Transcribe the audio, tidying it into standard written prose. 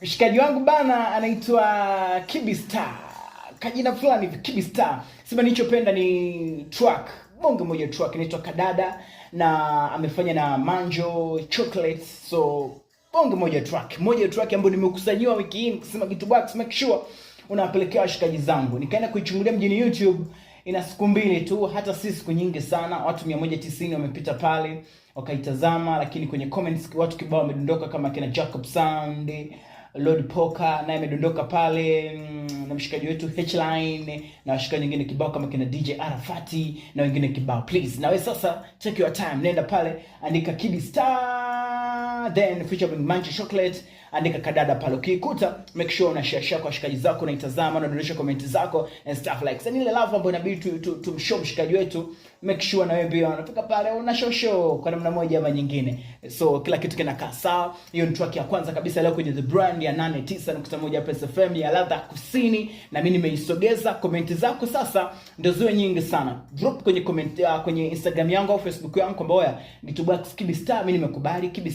Mshikaji wangu bana anaitwa Kibi Star. Kajina fulani hivi Kibi Star. Sema nilichopenda ni track. Bonge moja track inaitwa Kadada na amefanya na Manjo Chocolate. So bonge moja track. Moja track ambayo nimekusanyiwa wiki hii kusema Gitu Box, make sure unawapelekea washikaji zangu. Nikaenda kuichungulia mjini YouTube. Ina siku mbili tu, hata si siku nyingi sana. Watu 190 wamepita pale wakaitazama, lakini kwenye comments watu kibao wamedondoka kama kina Jacob Sound, Lord Poker naye amedondoka pale, na mshikaji wetu H-Line na washikaji wengine kibao kama kina DJ Arafati na wengine kibao. Please, na wewe sasa take your time, nenda pale andika Kibi Star then featuring Manjo Chocolate, andika Kadada pale. Ukikuta make sure una share kwa washikaji zako, na itazama na dondosha comment zako and stuff like. Sasa ile love ambayo inabidi tumshow mshikaji wetu, make sure na wewe pia unafika pale una show kwa namna moja ama nyingine. So kila kitu kinakaa sawa. Hiyo ni track ya kwanza kabisa leo kwenye The Brand ya 89.1 Pesa FM ya ladha kusini, na mimi nimeisogeza. Comment zako sasa ndio ziwe nyingi sana. Drop kwenye comment kwenye Instagram yangu au Facebook yangu kwamba oya Gitu Box Kibi Star, mimi nimekubali Kibi